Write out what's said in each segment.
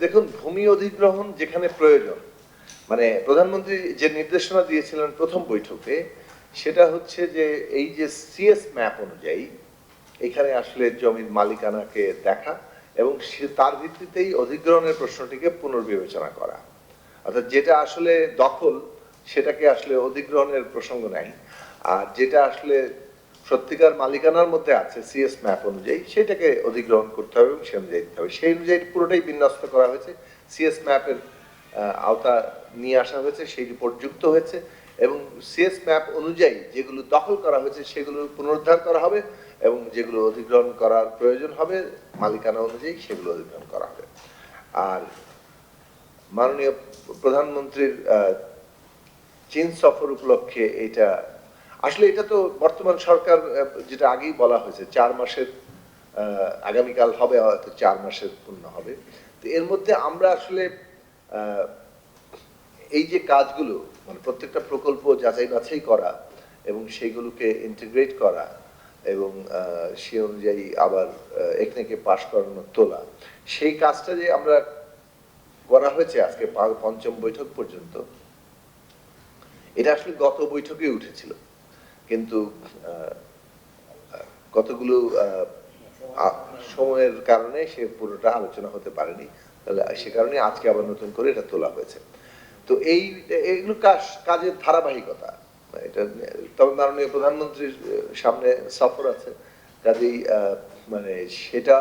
দেখুন, ভূমি অধিগ্রহণ যেখানে প্রয়োজন, মানে প্রধানমন্ত্রী যে নির্দেশনা দিয়েছিলেন প্রথম বৈঠকে, সেটা হচ্ছে যে এই যে সিএস ম্যাপ অনুযায়ী এখানে আসলে জমির মালিকানাকে দেখা এবং তার ভিত্তিতেই অধিগ্রহণের প্রশ্নটিকে পুনর্বিবেচনা করা। অর্থাৎ যেটা আসলে দখল সেটাকে আসলে অধিগ্রহণের প্রসঙ্গ নাই, আর যেটা আসলে সত্যিকার মালিকানার মধ্যে আছে সিএস ম্যাপ অনুযায়ী সেটাকে অধিগ্রহণ করতে হবে এবং সে অনুযায়ী দিতে হবে। সেই অনুযায়ী পুরোটাই বিন্যস্ত করা হয়েছে, সিএস ম্যাপের আওতা নিয়ে আসা হয়েছে, সেই রিপোর্ট যুক্ত হয়েছে এবং সিএস ম্যাপ অনুযায়ী যেগুলো দখল করা হয়েছে সেগুলো পুনরুদ্ধার করা হবে এবং যেগুলো অধিগ্রহণ করার প্রয়োজন হবে মালিকানা অনুযায়ী সেগুলো অধিগ্রহণ করা হবে। আর মাননীয় প্রধানমন্ত্রীর চীন সফর উপলক্ষে এটা আসলে এটা তো বর্তমান সরকার যেটা আগেই বলা হয়েছে 4 মাসের, আগামীকাল হবে হয়তো 4 মাসের পূর্ণ হবে। তো এর মধ্যে আমরা আসলে এই যে কাজগুলো মানে প্রত্যেকটা প্রকল্প যাচাই বাছাই করা এবং সেগুলোকে ইন্টিগ্রেট করা এবং সে অনুযায়ী আবার একনেকে পাশ করানো তোলা, সেই কাজটা যে আমরা করা হয়েছে আজকে পঞ্চম বৈঠক পর্যন্ত, এটা আসলে গত বৈঠকে উঠেছিল, কিন্তু কতগুলো সময়ের কারণে সে পুরোটা আলোচনা হতে পারেনি, তাহলে সে কারণে আজকে আবার নতুন করে এটা তোলা হয়েছে। তো এইগুলো কাজের ধারাবাহিকতা এটা। তবে মাননীয় প্রধানমন্ত্রীর সামনে সফর আছে, কাজেই মানে সেটা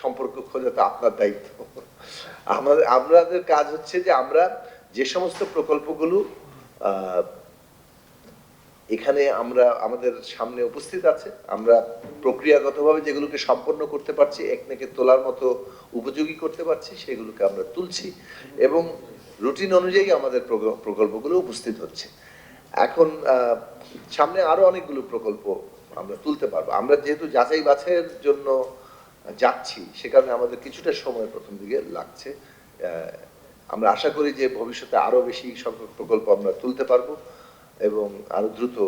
সম্পর্ক খোঁজা তো আপনার দায়িত্ব। আমাদের কাজ হচ্ছে যে আমরা যে সমস্ত প্রকল্পগুলো এখানে আমরা আমাদের সামনে উপস্থিত আছে, আমরা প্রক্রিয়াগতভাবে যেগুলোকে সম্পন্ন করতে পারছি, একনেকে তোলার মতো উপযোগী করতে পারছি, সেগুলোকে আমরা তুলছি এবং রুটিন অনুযায়ী আমাদের প্রকল্পগুলো উপস্থিত হচ্ছে। এখন সামনে আরো অনেকগুলো প্রকল্প আমরা তুলতে পারবো। আমরা যেহেতু যাচাই বাছাইয়ের জন্য যাচ্ছি, সে কারণে আমাদের কিছুটা সময় প্রথম দিকে লাগছে। আমরা আশা করি যে ভবিষ্যতে আরো বেশি সংখ্যক প্রকল্প আমরা তুলতে পারবো এবং আরো দ্রুত